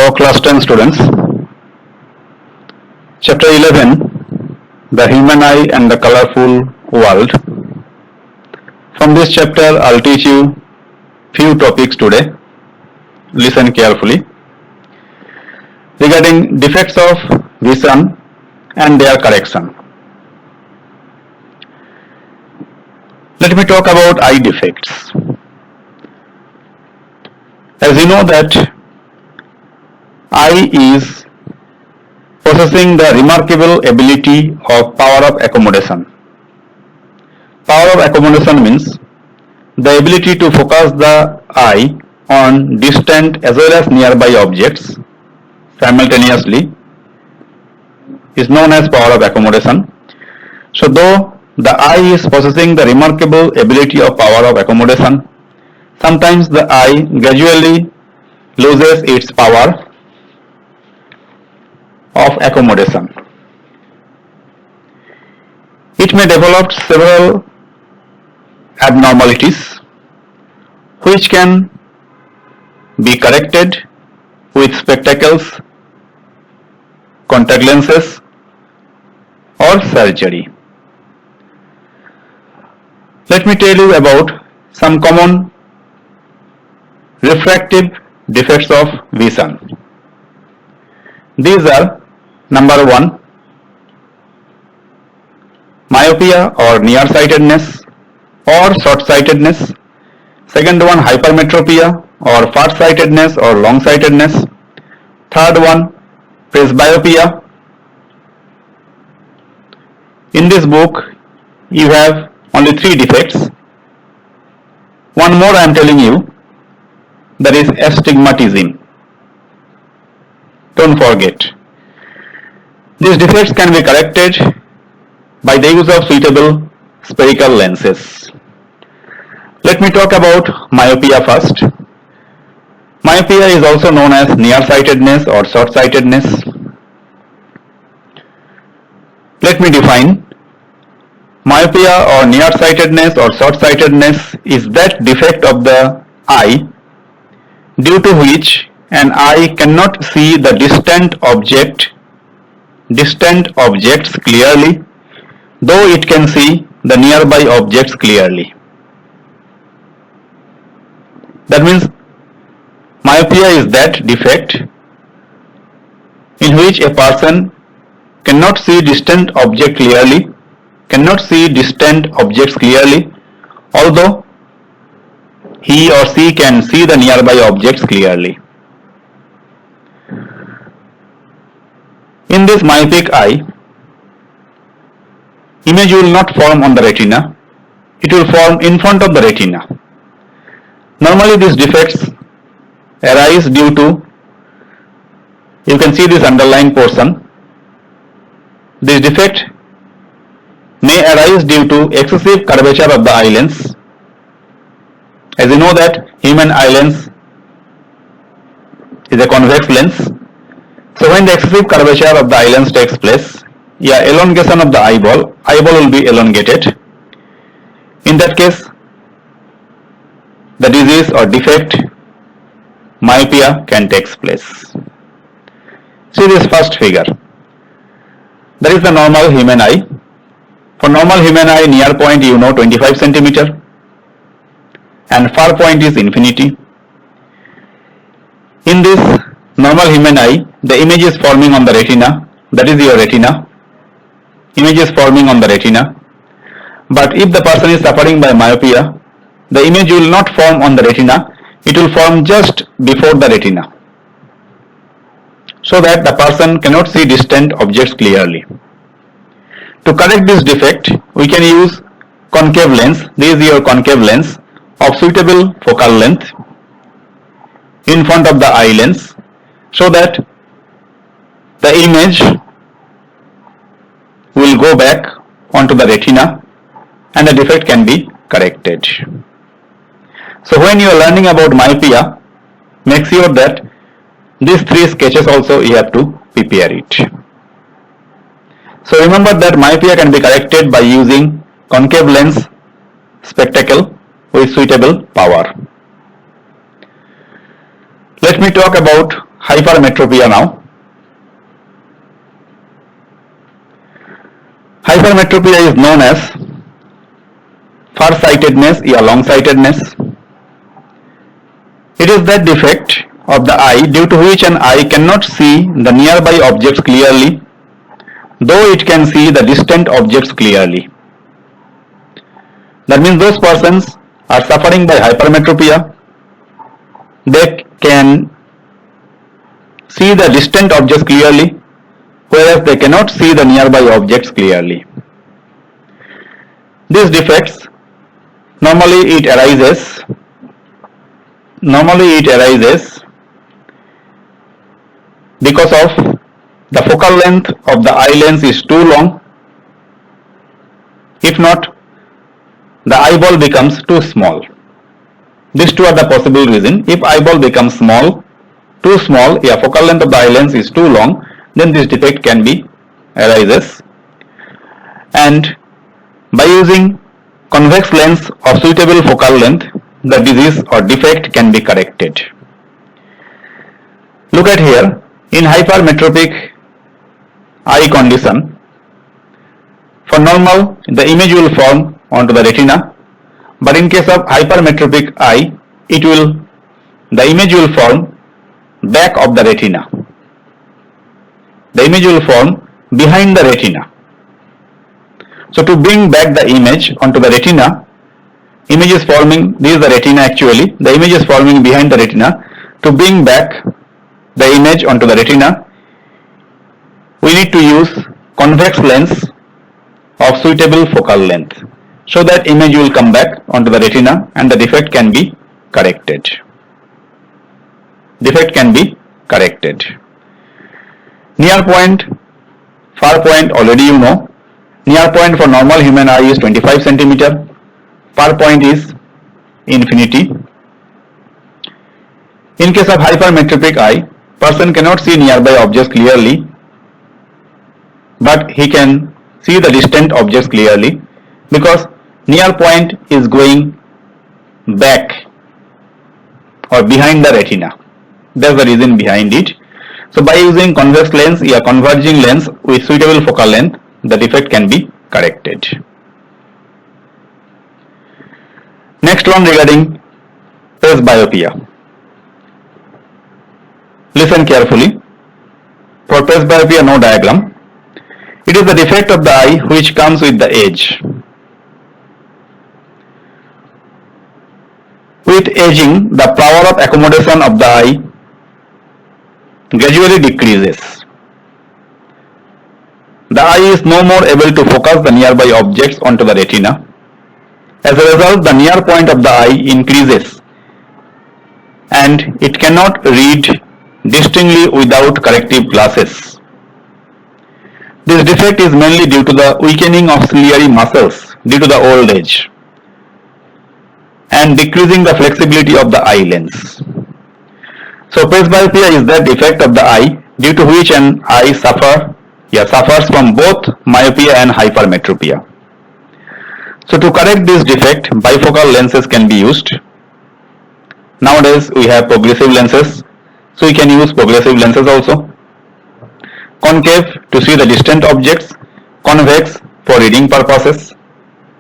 Hello class 10 students. Chapter 11, The Human Eye and the Colorful World. From this chapter I'll teach you few topics today. Listen carefully. Regarding defects of vision and their correction. Let me talk about eye defects. As you know that eye is possessing the remarkable ability of power of accommodation. Power of accommodation means the ability to focus the eye on distant as well as nearby objects simultaneously is known as power of accommodation. So though the eye is possessing the remarkable ability of power of accommodation, sometimes the eye gradually loses its power of accommodation. It may develop several abnormalities which can be corrected with spectacles, contact lenses or surgery. Let me tell you about some common refractive defects of vision. These are: number 1, myopia or nearsightedness or short-sightedness. Second one, hypermetropia or far-sightedness or long-sightedness. Third one, presbyopia. In this book, you have only 3 defects. One more I am telling you, that is astigmatism. Don't forget. These defects can be corrected by the use of suitable spherical lenses. Let me talk about myopia first. Myopia is also known as nearsightedness or short-sightedness. Let me define. Myopia or nearsightedness or short-sightedness is that defect of the eye due to which an eye cannot see the distant objects clearly, though it can see the nearby objects clearly. That means myopia is that defect in which a person cannot see distant objects clearly, although he or she can see the nearby objects clearly. In this myopic eye, image will not form on the retina, it will form in front of the retina. Normally these defects arise due to, you can see this underlying portion. This defect may arise due to excessive curvature of the eye lens. As you know that human eye lens is a convex lens. So when the excessive curvature of the eye lens takes place, elongation of the eyeball will be elongated. In that case, the disease or defect, myopia, can take place. See this first figure. That is the normal human eye. For normal human eye, near point 25 centimeter and far point is infinity. In this normal human eye, the image is forming on the retina, that is your retina. Image is forming on the retina. But if the person is suffering by myopia, the image will not form on the retina, it will form just before the retina, so that the person cannot see distant objects clearly. To correct this defect, we can use concave lens. This is your concave lens of suitable focal length in front of the eye lens, so that the image will go back onto the retina and the defect can be corrected. So when you are learning about myopia, make sure that these 3 sketches also you have to prepare it. So remember that myopia can be corrected by using concave lens spectacle with suitable power. Let me talk about hypermetropia now. Hypermetropia is known as farsightedness or long-sightedness. It is that defect of the eye due to which an eye cannot see the nearby objects clearly, though it can see the distant objects clearly. That means those persons are suffering by hypermetropia. They can see the distant objects clearly, whereas they cannot see the nearby objects clearly. These defects normally it arises because of the focal length of the eye lens is too long. If not, the eyeball becomes too small. These two are the possible reasons. If eyeball becomes too small, focal length of the eye lens is too long, then this defect can be arises. And by using convex lens of suitable focal length, the disease or defect can be corrected. Look at here, in hypermetropic eye condition, for normal the image will form onto the retina, but in case of hypermetropic eye, the image will form back of the retina. The image will form behind the retina. So to bring back the image onto the retina, image is forming, this is the retina actually, the image is forming behind the retina. To bring back the image onto the retina, we need to use convex lens of suitable focal length, so that image will come back onto the retina and the defect can be corrected. Near point, far point already you know. Near point for normal human eye is 25 centimeter. Far point is infinity. In case of hypermetropic eye, person cannot see nearby objects clearly, but he can see the distant objects clearly because near point is going back or behind the retina. That's the reason behind it. So by using convex lens or converging lens with suitable focal length, the defect can be corrected. Next one regarding presbyopia. Listen carefully. For presbyopia, no diagram. It is the defect of the eye which comes with the age. With aging, the power of accommodation of the eye gradually decreases. The eye is no more able to focus the nearby objects onto the retina. As a result, the near point of the eye increases and it cannot read distinctly without corrective glasses. This defect is mainly due to the weakening of ciliary muscles due to the old age and decreasing the flexibility of the eye lens. So presbyopia is the defect of the eye due to which an eye suffers from both myopia and hypermetropia. So to correct this defect, bifocal lenses can be used. Nowadays we have progressive lenses, so we can use progressive lenses also. Concave to see the distant objects, convex for reading purposes,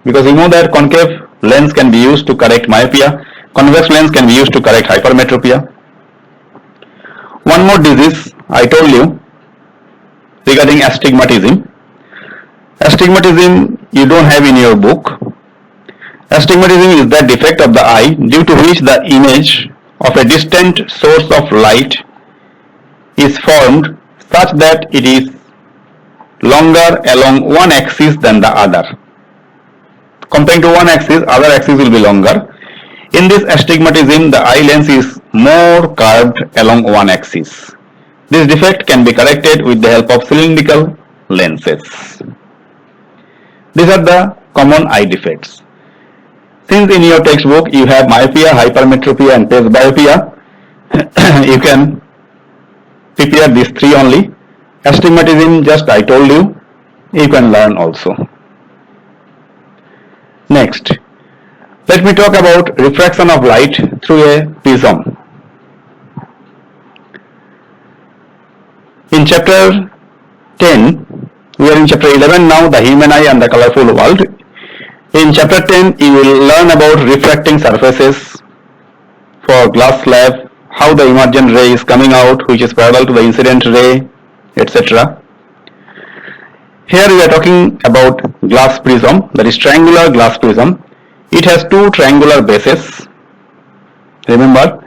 because you know that concave lens can be used to correct myopia, convex lens can be used to correct hypermetropia. One more disease I told you regarding astigmatism. Astigmatism you don't have in your book. Astigmatism is that defect of the eye due to which the image of a distant source of light is formed such that it is longer along one axis than the other. Comparing to one axis, other axis will be longer. In this astigmatism, the eye lens is more curved along one axis. This defect can be corrected with the help of cylindrical lenses. These are the common eye defects. Since in your textbook you have myopia, hypermetropia and presbyopia, you can prepare these three only. Astigmatism, just I told you, you can learn also. Next, let me talk about refraction of light through a prism. chapter 10, we are in chapter 11 now, the human eye and the colorful world. In chapter 10, you will learn about refracting surfaces for glass slab, how the emergent ray is coming out, which is parallel to the incident ray, etc. Here we are talking about glass prism, that is triangular glass prism. It has two triangular bases, remember,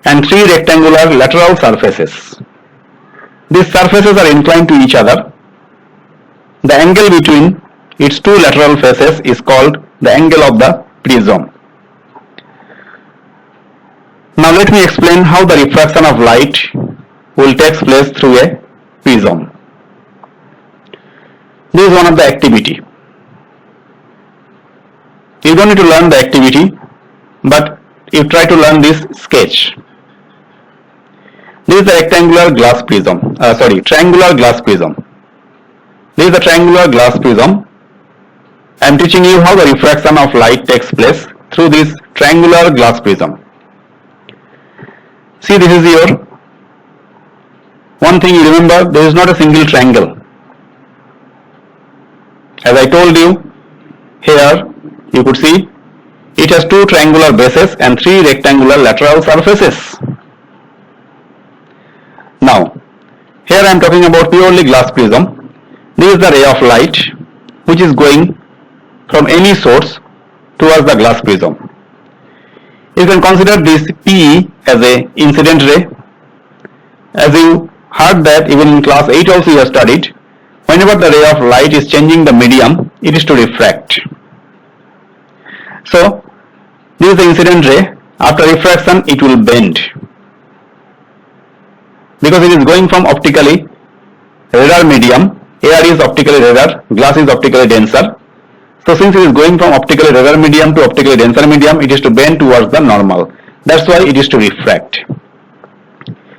and three rectangular lateral surfaces. These surfaces are inclined to each other. The angle between its two lateral faces is called the angle of the prism. Now let me explain how the refraction of light will take place through a prism. This is one of the activity. You don't need to learn the activity, but you try to learn this sketch. This is the rectangular glass prism, triangular glass prism. This is the triangular glass prism. I am teaching you how the refraction of light takes place through this triangular glass prism. See, this is your, one thing you remember, there is not a single triangle. As I told you, here you could see it has two triangular bases and three rectangular lateral surfaces. Now, here I am talking about purely glass prism. This is the ray of light which is going from any source towards the glass prism. You can consider this P as a incident ray. As you heard that even in class 8 also you have studied, whenever the ray of light is changing the medium, it is to refract. So, this is the incident ray. After refraction, it will bend. Because it is going from optically radar medium, air is optically radar, glass is optically denser. So since it is going from optically radar medium to optically denser medium, it is to bend towards the normal. That's why it is to refract.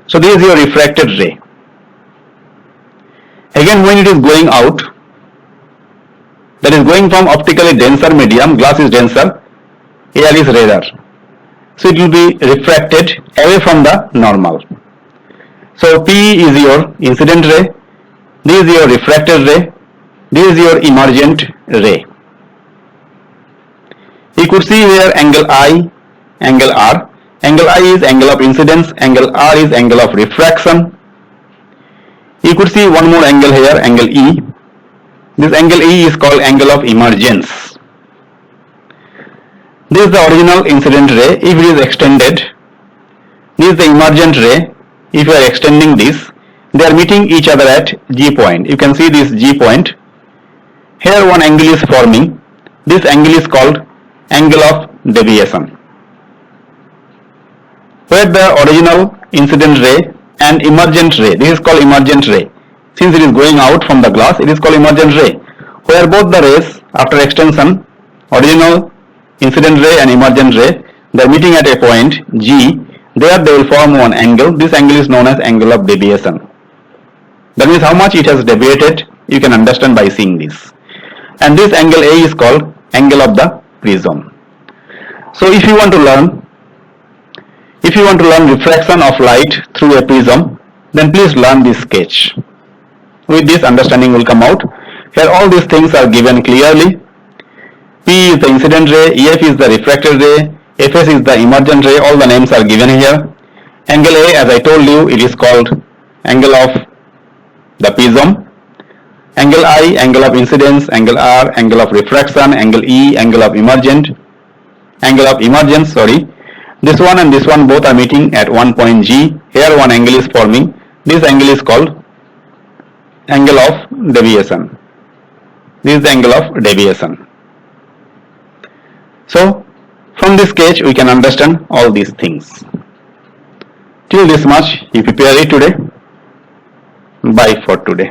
So this is your refracted ray. Again, when it is going out, that is going from optically denser medium, glass is denser, air is radar. So it will be refracted away from the normal. So P is your incident ray, this is your refracted ray, this is your emergent ray. You could see here angle I, angle R. Angle I is angle of incidence, angle R is angle of refraction. You could see one more angle here, angle E. This angle E is called angle of emergence. This is the original incident ray. If it is extended, this is the emergent ray. If you are extending this, they are meeting each other at G point. You can see this G point. Here one angle is forming. This angle is called angle of deviation. Where the original incident ray and emergent ray, this is called emergent ray. Since it is going out from the glass, it is called emergent ray. Where both the rays after extension, original incident ray and emergent ray, they are meeting at a point G. There they will form one angle. This angle is known as angle of deviation. That means how much it has deviated, you can understand by seeing this. And this angle A is called angle of the prism. So if you want to learn refraction of light through a prism, then please learn this sketch. With this, understanding will come out. Here all these things are given clearly. P is the incident ray, EF is the refracted ray, Fs is the emergent ray, all the names are given here. Angle A, as I told you, it is called angle of the prism. Angle I, angle of incidence, angle R, angle of refraction, angle E, angle of emergence. This one and this one both are meeting at one point G. Here one angle is forming. This angle is called angle of deviation. This is the angle of deviation. So from this sketch we can understand all these things. Till this much, you prepare it today. Bye for today.